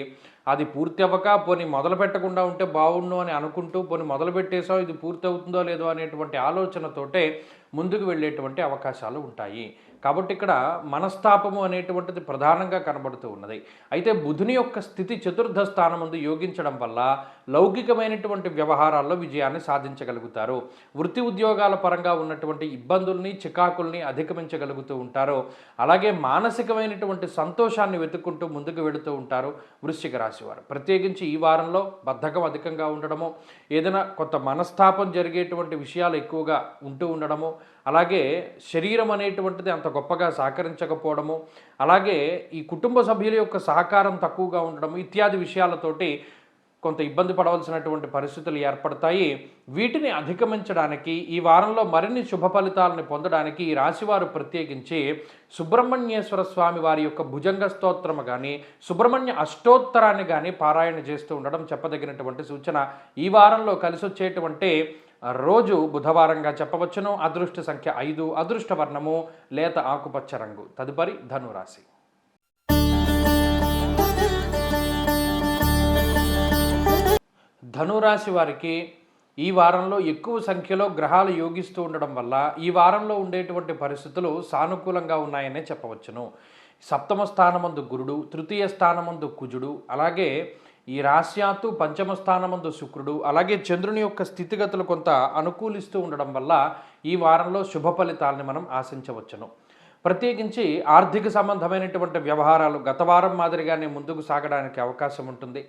అది పూర్తి అవ్వక పోనీ మొదలు పెట్టకుండా ఉంటే బాగుండు అని అనుకుంటూ పోనీ మొదలు పెట్టేసో ఇది పూర్తి అవుతుందో లేదో అనేటువంటి ఆలోచనతోటే ముందుకు వెళ్ళేటువంటి అవకాశాలు ఉంటాయి. కాబట్టి ఇక్కడ మనస్తాపము అనేటువంటిది ప్రధానంగా కనబడుతూ ఉన్నది. అయితే బుధుని యొక్క స్థితి చతుర్థ స్థానమందు యోగించడం వల్ల లౌకికమైనటువంటి వ్యవహారాల్లో విజయాన్ని సాధించగలుగుతారు. వృత్తి ఉద్యోగాల పరంగా ఉన్నటువంటి ఇబ్బందుల్ని, చికాకుల్ని అధిగమించగలుగుతూ ఉంటారు. అలాగే మానసికమైనటువంటి సంతోషాన్ని వెతుక్కుంటూ ముందుకు వెళుతూ ఉంటారు వృశ్చిక రాశి వారు. ప్రత్యేకించి ఈ వారంలో బద్ధకం అధికంగా ఉండడము, ఏదైనా కొత్త మనస్తాపం జరిగేటువంటి విషయాలు ఎక్కువగా ఉంటూ ఉండడము, అలాగే శరీరం అనేటువంటిది అంత గొప్పగా సహకరించకపోవడము, అలాగే ఈ కుటుంబ సభ్యుల యొక్క సహకారం తక్కువగా ఉండడము ఇత్యాది విషయాలతోటి కొంత ఇబ్బంది పడవలసినటువంటి పరిస్థితులు ఏర్పడతాయి. వీటిని అధిగమించడానికి ఈ వారంలో మరిన్ని శుభ ఫలితాలను పొందడానికి ఈ రాశివారు ప్రత్యేకించి సుబ్రహ్మణ్యేశ్వర స్వామి వారి యొక్క భుజంగ స్తోత్రము కానీ, సుబ్రహ్మణ్య అష్టోత్తరాన్ని కానీ పారాయణ చేస్తూ ఉండడం చెప్పదగినటువంటి సూచన. ఈ వారంలో కలిసి వచ్చేటువంటి రోజు బుధవారంగా చెప్పవచ్చును. అదృష్ట సంఖ్య 5, అదృష్ట వర్ణము లేత ఆకుపచ్చ రంగు. తదుపరి ధనురాశి. ధనురాశి వారికి ఈ వారంలో ఎక్కువ సంఖ్యలో గ్రహాలు యోగిస్తూ ఉండడం వల్ల ఈ వారంలో ఉండేటువంటి పరిస్థితులు సానుకూలంగా ఉన్నాయనే చెప్పవచ్చును. సప్తమ స్థానమందు గురుడు, తృతీయ స్థానమందు కుజుడు, అలాగే ఈ రాశ్యాత్తు పంచమ స్థానమందు శుక్రుడు, అలాగే చంద్రుని యొక్క స్థితిగతులు కొంత అనుకూలిస్తూ ఉండడం వల్ల ఈ వారంలో శుభ ఫలితాలని మనం ఆశించవచ్చును. ప్రత్యేకించి ఆర్థిక సంబంధమైనటువంటి వ్యవహారాలు గత వారం మాదిరిగానే ముందుకు సాగడానికి అవకాశం ఉంటుంది.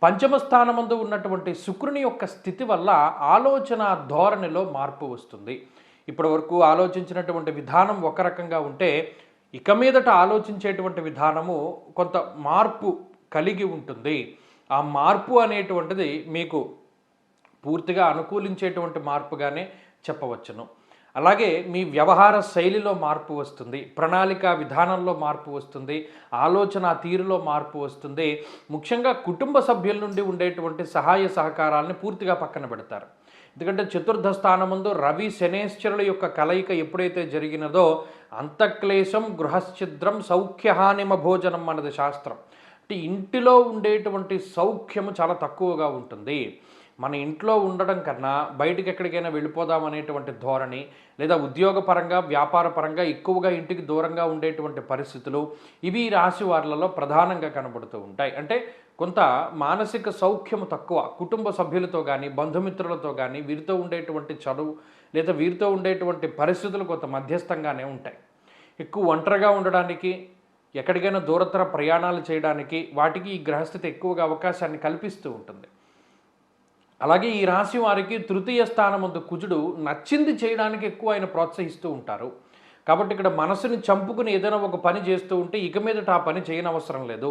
పంచమ స్థానమందు ఉన్నటువంటి శుక్రుని యొక్క స్థితి వల్ల ఆలోచన ధోరణిలో మార్పు వస్తుంది. ఇప్పటి వరకు ఆలోచించినటువంటి విధానం ఒక రకంగా ఉంటే ఇక మీదట ఆలోచించేటువంటి విధానము కొంత మార్పు కలిగి ఉంటుంది. ఆ మార్పు అనేటువంటిది మీకు పూర్తిగా అనుకూలించేటువంటి మార్పుగానే చెప్పవచ్చును. అలాగే మీ వ్యవహార శైలిలో మార్పు వస్తుంది, ప్రణాళిక విధానంలో మార్పు వస్తుంది, ఆలోచన తీరులో మార్పు వస్తుంది. ముఖ్యంగా కుటుంబ సభ్యుల నుండి ఉండేటువంటి సహాయ సహకారాలని పూర్తిగా పక్కన పెడతారు. ఎందుకంటే చతుర్థ స్థానమందు రవి శనేశ్వరుల యొక్క కలయిక ఎప్పుడైతే జరిగినదో అంతఃక్లేశం గృహశ్చిద్రం సౌఖ్యహానిమ భోజనం అన్నది శాస్త్రం. అంటే ఇంటిలో ఉండేటువంటి సౌఖ్యము చాలా తక్కువగా ఉంటుంది. మన ఇంట్లో ఉండడం కన్నా బయటికి ఎక్కడికైనా వెళ్ళిపోదాం అనేటువంటి ధోరణి, లేదా ఉద్యోగపరంగా వ్యాపారపరంగా ఎక్కువగా ఇంటికి దూరంగా ఉండేటువంటి పరిస్థితులు ఇవి రాశి వారిలో ప్రధానంగా కనబడుతూ ఉంటాయి. అంటే కొంత మానసిక సౌఖ్యము తక్కువ, కుటుంబ సభ్యులతో కానీ బంధుమిత్రులతో కానీ వీరితో ఉండేటువంటి చదువు లేదా వీరితో ఉండేటువంటి పరిస్థితులు కొంత మధ్యస్థంగానే ఉంటాయి. ఎక్కువ ఒంటరిగా ఉండడానికి, ఎక్కడికైనా దూరతర ప్రయాణాలు చేయడానికి వాటికి ఈ గ్రహస్థితి ఎక్కువగా అవకాశాన్ని కల్పిస్తూ ఉంటుంది. అలాగే ఈ రాశి వారికి తృతీయ స్థానమందు కుజుడు నచ్చింది చేయడానికి ఎక్కువ ఆయన ప్రోత్సహిస్తూ ఉంటారు. కాబట్టి ఇక్కడ మనసుని చంపుకుని ఏదైనా ఒక పని చేస్తూ ఉంటే ఇక మీదట ఆ పని చేయనవసరం లేదు.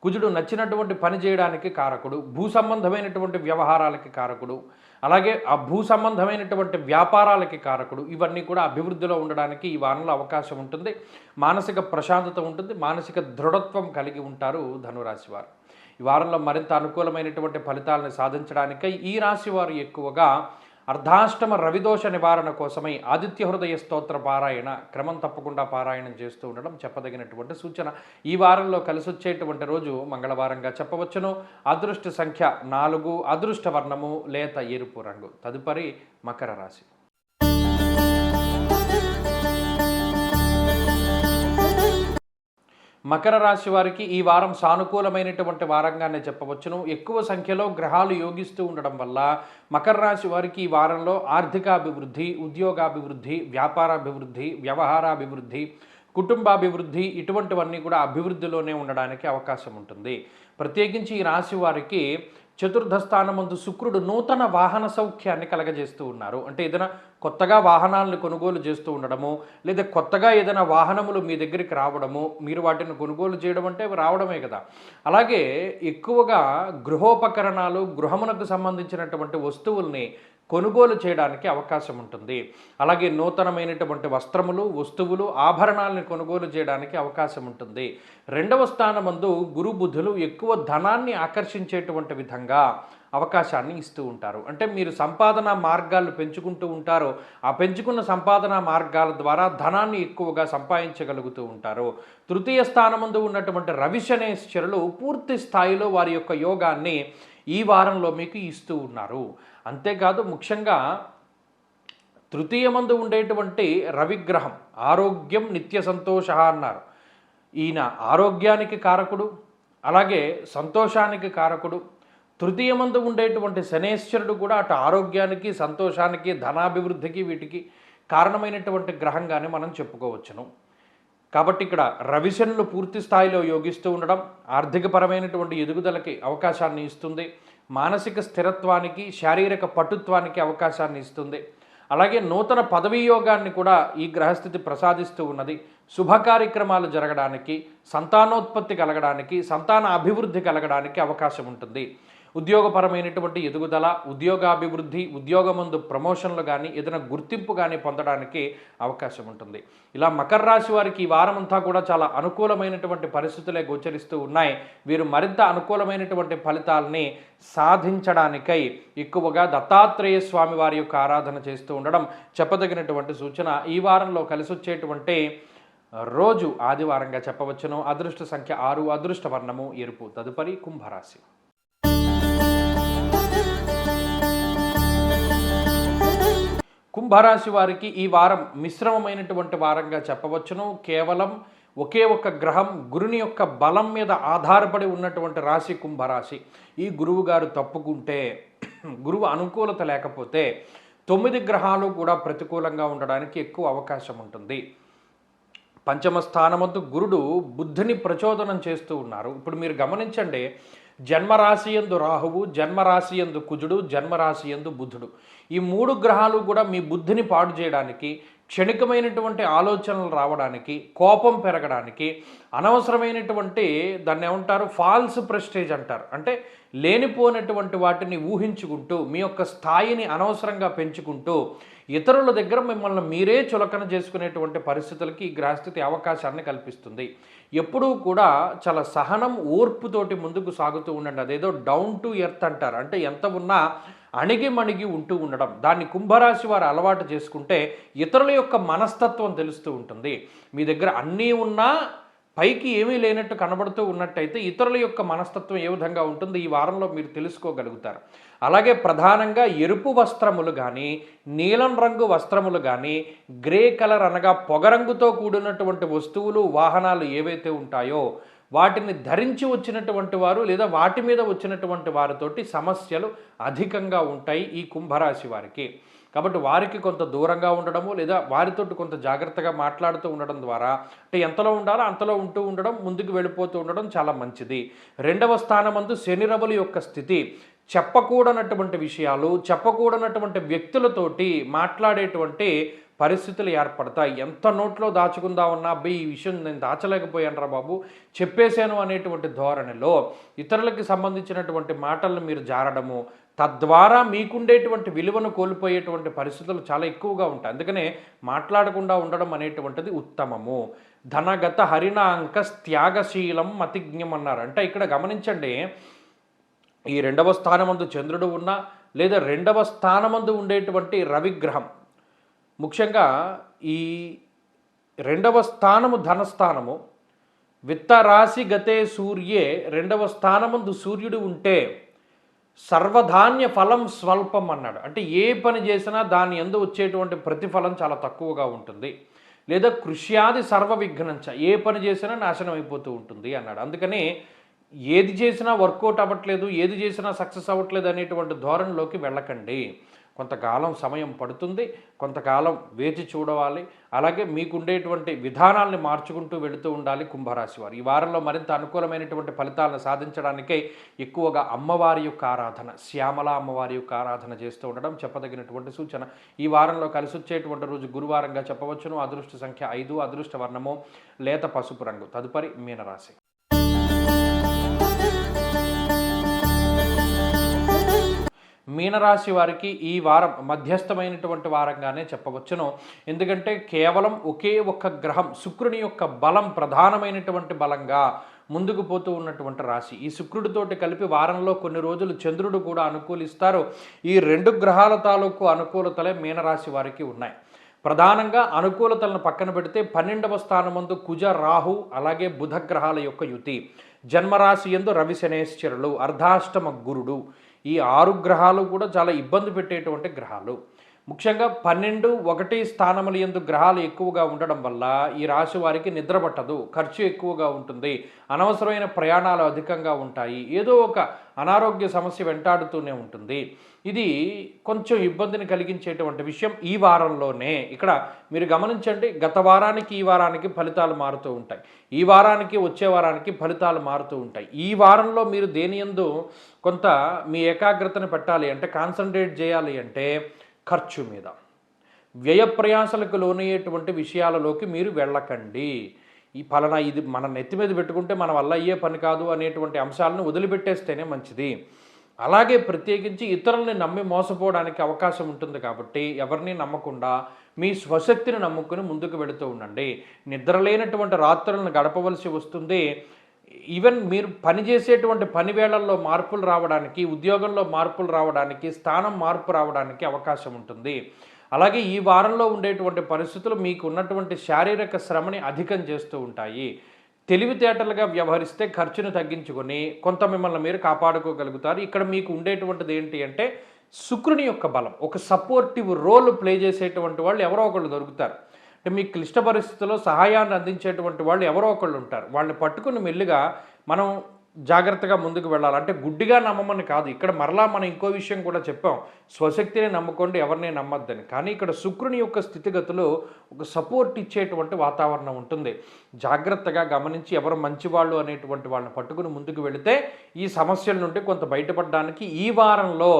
కుజుడు నచ్చినటువంటి పని చేయడానికి కారకుడు, భూ సంబంధమైనటువంటి వ్యవహారాలకి కారకుడు, అలాగే ఆ భూ సంబంధమైనటువంటి వ్యాపారాలకి కారకుడు. ఇవన్నీ కూడా అభివృద్ధిలో ఉండడానికి ఈ వారంలో అవకాశం ఉంటుంది. మానసిక ప్రశాంతత ఉంటుంది, మానసిక దృఢత్వం కలిగి ఉంటారు ధనురాశి వారు. ఈ వారంలో మరింత అనుకూలమైనటువంటి ఫలితాలను సాధించడానికై ఈ రాశి వారు ఎక్కువగా అర్ధాష్టమ రవిదోష నివారణ కోసమై ఆదిత్య హృదయ స్తోత్ర పారాయణ క్రమం తప్పకుండా పారాయణం చేస్తూ ఉండడం చెప్పదగినటువంటి సూచన. ఈ వారంలో కలిసి వచ్చేటువంటి రోజు మంగళవారంగా చెప్పవచ్చును. అదృష్ట సంఖ్య 4, అదృష్ట వర్ణము లేత ఎరుపు రంగు. తదుపరి మకర రాశి. మకర రాశి వారికి ఈ వారం సానుకూలమైనటువంటి వారంగానే చెప్పవచ్చును. ఎక్కువ సంఖ్యలో గ్రహాలు యోగిస్తూ ఉండడం వల్ల మకర రాశి వారికి ఈ వారంలో ఆర్థికాభివృద్ధి, ఉద్యోగాభివృద్ధి, వ్యాపారాభివృద్ధి, వ్యవహారాభివృద్ధి, కుటుంబాభివృద్ధి ఇటువంటివన్నీ కూడా అభివృద్ధిలోనే ఉండడానికి అవకాశం ఉంటుంది. ప్రత్యేకించి ఈ రాశి వారికి చతుర్థ స్థానమందు శుక్రుడు నూతన వాహన సౌఖ్యాన్ని కలగజేస్తూ ఉన్నారు. అంటే ఏదైనా కొత్తగా వాహనాలను కొనుగోలు చేస్తూ ఉండడము, లేదా కొత్తగా ఏదైనా వాహనములు మీ దగ్గరికి రావడము, మీరు వాటిని కొనుగోలు చేయడం అంటే రావడమే కదా. అలాగే ఎక్కువగా గృహోపకరణాలు, గృహమునకు సంబంధించినటువంటి వస్తువుల్ని కొనుగోలు చేయడానికి అవకాశం ఉంటుంది. అలాగే నూతనమైనటువంటి వస్త్రములు, వస్తువులు, ఆభరణాలను కొనుగోలు చేయడానికి అవకాశం ఉంటుంది. రెండవ స్థానమందు గురు బుధులు ఎక్కువ ధనాన్ని ఆకర్షించేటువంటి విధంగా అవకాశాన్ని ఇస్తూ ఉంటారు. అంటే మీరు సంపాదన మార్గాలు పెంచుకుంటూ ఉంటారు. ఆ పెంచుకున్న సంపాదన మార్గాల ద్వారా ధనాన్ని ఎక్కువగా సంపాదించగలుగుతూ ఉంటారు. తృతీయ స్థానమందు ఉన్నటువంటి రవి శనేశ్వరులు పూర్తి స్థాయిలో వారి యొక్క యోగాన్ని ఈ వారంలో మీకు ఇస్తూ ఉన్నారు. అంతేకాదు ముఖ్యంగా తృతీయమందు ఉండేటువంటి రవిగ్రహం ఆరోగ్యం నిత్య సంతోష అన్నారు. ఈయన ఆరోగ్యానికి కారకుడు, అలాగే సంతోషానికి కారకుడు. తృతీయమందు ఉండేటువంటి శనేశ్వరుడు కూడా అటు ఆరోగ్యానికి, సంతోషానికి, ధనాభివృద్ధికి వీటికి కారణమైనటువంటి గ్రహంగానే మనం చెప్పుకోవచ్చును. కాబట్టి ఇక్కడ రవిశనులు పూర్తి స్థాయిలో యోగిస్తూ ఉండడం ఆర్థికపరమైనటువంటి ఎదుగుదలకి అవకాశాన్ని ఇస్తుంది, మానసిక స్థిరత్వానికి, శారీరక పటుత్వానికి అవకాశాన్ని ఇస్తుంది. అలాగే నూతన పదవీ యోగాన్ని కూడా ఈ గ్రహస్థితి ప్రసాదిస్తూ ఉన్నది. శుభ కార్యక్రమాలు జరగడానికి, సంతానోత్పత్తి కలగడానికి, సంతాన అభివృద్ధి కలగడానికి అవకాశం ఉంటుంది. ఉద్యోగపరమైనటువంటి ఎదుగుదల, ఉద్యోగాభివృద్ధి, ఉద్యోగమందు ప్రమోషన్లు కానీ ఏదైనా గుర్తింపు కానీ పొందడానికి అవకాశం ఉంటుంది. ఇలా మకర రాశి వారికి ఈ వారం అంతా కూడా చాలా అనుకూలమైనటువంటి పరిస్థితులే గోచరిస్తూ ఉన్నాయి. వీరు మరింత అనుకూలమైనటువంటి ఫలితాలని సాధించడానికై ఎక్కువగా దత్తాత్రేయ స్వామి వారి యొక్క ఆరాధన చేస్తూ ఉండడం చెప్పదగినటువంటి సూచన. ఈ వారంలో కలిసి వచ్చేటువంటి రోజు ఆదివారంగా చెప్పవచ్చును. అదృష్ట సంఖ్య 6, అదృష్ట వర్ణము ఎరుపు. తదుపరి కుంభరాశి. కుంభరాశి వారికి ఈ వారం మిశ్రమమైనటువంటి వారంగా చెప్పవచ్చును. కేవలం ఒకే ఒక గ్రహం గురుని యొక్క బలం మీద ఆధారపడి ఉన్నటువంటి రాశి కుంభరాశి. ఈ గురువు గారు తప్పుకుంటే, గురువు అనుకూలత లేకపోతే 9 గ్రహాలు కూడా ప్రతికూలంగా ఉండడానికి ఎక్కువ అవకాశం ఉంటుంది. పంచమ స్థానమందు గురుడు బుద్ధిని ప్రచోదనం చేస్తూ ఉన్నారు. ఇప్పుడు మీరు గమనించండి, జన్మరాశియందు రాహువు, జన్మరాశియందు కుజుడు, జన్మరాశియందు బుధుడు, ఈ 3 గ్రహాలు కూడా మీ బుద్ధిని పాడు చేయడానికి, క్షణికమైనటువంటి ఆలోచనలు రావడానికి, కోపం పెరగడానికి, అనవసరమైనటువంటి దాన్ని ఏమంటారు ఫాల్స్ ప్రెస్టేజ్ అంటారు, అంటే లేనిపోయినటువంటి వాటిని ఊహించుకుంటూ మీ యొక్క స్థాయిని అనవసరంగా పెంచుకుంటూ ఇతరుల దగ్గర మిమ్మల్ని మీరే చులకన చేసుకునేటువంటి పరిస్థితులకి ఈ గ్రహస్థితి అవకాశాన్ని కల్పిస్తుంది. ఎప్పుడూ కూడా చాలా సహనం, ఓర్పుతోటి ముందుకు సాగుతూ ఉండండి. అదేదో డౌన్ టు ఎర్త్ అంటారు, అంటే ఎంత ఉన్నా అణిగి ఉంటూ ఉండడం. దాన్ని కుంభరాశి వారు అలవాటు చేసుకుంటే ఇతరుల యొక్క మనస్తత్వం తెలుస్తూ ఉంటుంది. మీ దగ్గర అన్నీ ఉన్నా పైకి ఏమీ లేనట్టు కనబడుతూ ఉన్నట్టయితే ఇతరుల యొక్క మనస్తత్వం ఏ విధంగా ఉంటుంది ఈ వారంలో మీరు తెలుసుకోగలుగుతారు. అలాగే ప్రధానంగా ఎరుపు వస్త్రములు కానీ, నీలం రంగు వస్త్రములు కానీ, గ్రే కలర్ అనగా పొగరంగుతో కూడినటువంటి వస్తువులు, వాహనాలు ఏవైతే ఉంటాయో వాటిని ధరించి వచ్చినటువంటి వారు లేదా వాటి మీద వచ్చినటువంటి వారితోటి సమస్యలు అధికంగా ఉంటాయి ఈ కుంభరాశి వారికి. కాబట్టి వారికి కొంత దూరంగా ఉండడము లేదా వారితో కొంత జాగ్రత్తగా మాట్లాడుతూ ఉండడం ద్వారా, అంటే ఎంతలో ఉండాలో అంతలో ఉంటూ ఉండడం, ముందుకు వెళ్ళిపోతూ ఉండడం చాలా మంచిది. 2వ స్థానమందు శని రవుల యొక్క స్థితి. చెప్పకూడనటువంటి విషయాలు, చెప్పకూడనటువంటి వ్యక్తులతోటి మాట్లాడేటువంటి పరిస్థితులు ఏర్పడతాయి. ఎంత నోట్లో దాచుకుందామన్నా అబ్బాయి ఈ విషయం నేను దాచలేకపోయాను బాబు, చెప్పేశాను అనేటువంటి ధోరణిలో ఇతరులకి సంబంధించినటువంటి మాటలను మీరు జారడము, తద్వారా మీకుండేటువంటి విలువను కోల్పోయేటువంటి పరిస్థితులు చాలా ఎక్కువగా ఉంటాయి. అందుకనే మాట్లాడకుండా ఉండడం అనేటువంటిది ఉత్తమము. ధనగత హరిణాంక త్యాగశీలం మతిజ్ఞం అన్నారు. అంటే ఇక్కడ గమనించండి, ఈ 2వ స్థానమందు చంద్రుడు ఉన్నా లేదా 2వ స్థానమందు ఉండేటువంటి రవిగ్రహం, ముఖ్యంగా ఈ 2వ స్థానము ధనస్థానము, విత్తరాశి గతే సూర్యే 2వ స్థానమందు సూర్యుడు ఉంటే సర్వధాన్య ఫలం స్వల్పం అన్నాడు. అంటే ఏ పని చేసినా దాని యందు వచ్చేటువంటి ప్రతిఫలం చాలా తక్కువగా ఉంటుంది. లేదా కృష్యాది సర్వ విఘ్నంచ, ఏ పని చేసినా నాశనం అయిపోతూ ఉంటుంది అన్నాడు. అందుకని ఏది చేసినా వర్కౌట్ అవ్వట్లేదు, ఏది చేసినా సక్సెస్ అవ్వట్లేదు అనేటువంటి ధోరణిలోకి వెళ్ళకండి. కొంతకాలం సమయం పడుతుంది, కొంతకాలం వేచి చూడవాలి. అలాగే మీకుండేటువంటి విధానాల్ని మార్చుకుంటూ వెళుతూ ఉండాలి కుంభరాశి వారు. ఈ వారంలో మరింత అనుకూలమైనటువంటి ఫలితాలను సాధించడానికే ఎక్కువగా అమ్మవారి యొక్క ఆరాధన, శ్యామల అమ్మవారి యొక్క ఆరాధన చేస్తూ ఉండడం చెప్పదగినటువంటి సూచన. ఈ వారంలో కలిసి వచ్చేటువంటి రోజు గురువారంగా చెప్పవచ్చును. అదృష్ట సంఖ్య 5, అదృష్ట వర్ణము లేత పసుపు రంగు. తదుపరి మీనరాశి. మీనరాశి వారికి ఈ వారం మధ్యస్థమైనటువంటి వారంగానే చెప్పవచ్చును. ఎందుకంటే కేవలం ఒకే ఒక్క గ్రహం శుక్రుని యొక్క బలం ప్రధానమైనటువంటి బలంగా ముందుకు పోతూ ఉన్నటువంటి రాశి. ఈ శుక్రుడితోటి కలిపి వారంలో కొన్ని రోజులు చంద్రుడు కూడా అనుకూలిస్తారు. ఈ 2 గ్రహాల తాలూకు అనుకూలతలే మీనరాశి వారికి ఉన్నాయి. ప్రధానంగా అనుకూలతలను పక్కన పెడితే 12వ స్థానమందు కుజ రాహు అలాగే బుధ గ్రహాల యొక్క యుతి, జన్మరాశి యందు రవి శనేశ్వరులు, అర్ధాష్టమ గురుడు, ఈ 6 గ్రహాలు కూడా చాలా ఇబ్బంది పెట్టేటువంటి గ్రహాలు. ముఖ్యంగా 12, 1 స్థానముల యందు గ్రహాలు ఎక్కువగా ఉండడం వల్ల ఈ రాశి వారికి నిద్ర పట్టదు, ఖర్చు ఎక్కువగా ఉంటుంది, అనవసరమైన ప్రయాణాలు అధికంగా ఉంటాయి, ఏదో ఒక అనారోగ్య సమస్య వెంటాడుతూనే ఉంటుంది. ఇది కొంచెం ఇబ్బందిని కలిగించేటువంటి విషయం ఈ వారంలోనే. ఇక్కడ మీరు గమనించండి, గత వారానికి ఈ వారానికి ఫలితాలు మారుతూ ఉంటాయి, ఈ వారానికి వచ్చే వారానికి ఫలితాలు మారుతూ ఉంటాయి. ఈ వారంలో మీరు దేని యందు కొంత మీ ఏకాగ్రతను పెట్టాలి అంటే, కాన్సన్ట్రేట్ చేయాలి అంటే ఖర్చు మీద, వ్యయ ప్రయాసలకు లోనయ్యేటువంటి విషయాలలోకి మీరు వెళ్ళకండి. ఈ పలానా ఇది మన నెత్తి మీద పెట్టుకుంటే మన వల్ల అయ్యే పని కాదు అనేటువంటి అంశాలను వదిలిపెట్టేస్తేనే మంచిది. అలాగే ప్రత్యేకించి ఇతరులని నమ్మి మోసపోవడానికి అవకాశం ఉంటుంది కాబట్టి ఎవరిని నమ్మకుండా మీ స్వశక్తిని నమ్ముకుని ముందుకు వెళుతూ ఉండండి. నిద్రలేనటువంటి రాత్రులను గడపవలసి వస్తుంది. ఈవెన్ మీరు పనిచేసేటువంటి పని వేళల్లో మార్పులు రావడానికి, ఉద్యోగంలో మార్పులు రావడానికి, స్థానం మార్పు రావడానికి అవకాశం ఉంటుంది. అలాగే ఈ వారంలో ఉండేటువంటి పరిస్థితులు మీకు ఉన్నటువంటి శారీరక శ్రమని అధికం చేస్తూ ఉంటాయి. తెలివితేటలుగా వ్యవహరిస్తే ఖర్చును తగ్గించుకొని కొంత మిమ్మల్ని మీరు కాపాడుకోగలుగుతారు. ఇక్కడ మీకు ఉండేటువంటిది ఏంటి అంటే శుక్రుని యొక్క బలం, ఒక సపోర్టివ్ రోల్ ప్లే చేసేటువంటి వాళ్ళు ఎవరో ఒకళ్ళు దొరుకుతారు. అంటే మీకు క్లిష్ట పరిస్థితుల్లో సహాయాన్ని అందించేటువంటి వాళ్ళు ఎవరో ఒకళ్ళు ఉంటారు. వాళ్ళని పట్టుకుని మెల్లిగా మనం జాగ్రత్తగా ముందుకు వెళ్ళాలి. అంటే గుడ్డిగా నమ్మమని కాదు, ఇక్కడ మరలా మనం ఇంకో విషయం కూడా చెప్పాం, స్వశక్తిని నమ్ముకోండి, ఎవరిని నమ్మద్దని. కానీ ఇక్కడ శుక్రుని యొక్క స్థితిగతులు ఒక సపోర్ట్ ఇచ్చేటువంటి వాతావరణం ఉంటుంది. జాగ్రత్తగా గమనించి ఎవరు మంచివాళ్ళు అనేటువంటి వాళ్ళని పట్టుకుని ముందుకు వెళితే ఈ సమస్యల నుండి కొంత బయటపడడానికి ఈ వారంలో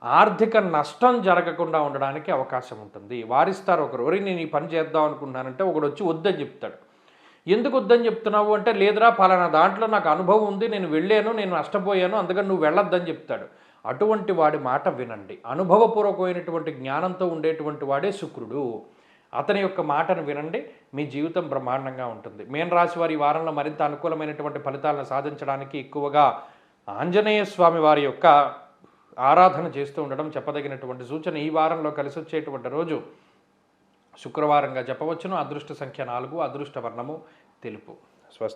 ఆర్థిక నష్టం జరగకుండా ఉండడానికి అవకాశం ఉంటుంది. వారిస్తారు ఒకరు, ఒరేయ్ నేను ఈ పని చేద్దాం అనుకుంటున్నానంటే ఒకడు వచ్చి వద్దని చెప్తాడు. ఎందుకు వద్దని చెప్తున్నావు అంటే, లేదురా పలానా దాంట్లో నాకు అనుభవం ఉంది, నేను వెళ్ళాను, నేను నష్టపోయాను, అందుకని నువ్వు వెళ్ళొద్దని చెప్తాడు. అటువంటి వాడి మాట వినండి. అనుభవపూర్వకమైనటువంటి జ్ఞానంతో ఉండేటువంటి వాడే శుక్రుడు. అతని యొక్క మాటను వినండి, మీ జీవితం బ్రహ్మాండంగా ఉంటుంది. మీన రాశి వారి వారంలో మరింత అనుకూలమైనటువంటి ఫలితాలను సాధించడానికి ఎక్కువగా ఆంజనేయ స్వామి వారి యొక్క ఆరాధన చేస్తూ ఉండడం చెప్పదగినటువంటి సూచన. ఈ వారంలో కలిసి వచ్చేటువంటి రోజు శుక్రవారంగా చెప్పవచ్చును. అదృష్ట సంఖ్య 4, అదృష్ట వర్ణము తెలుపు. స్వస్తి.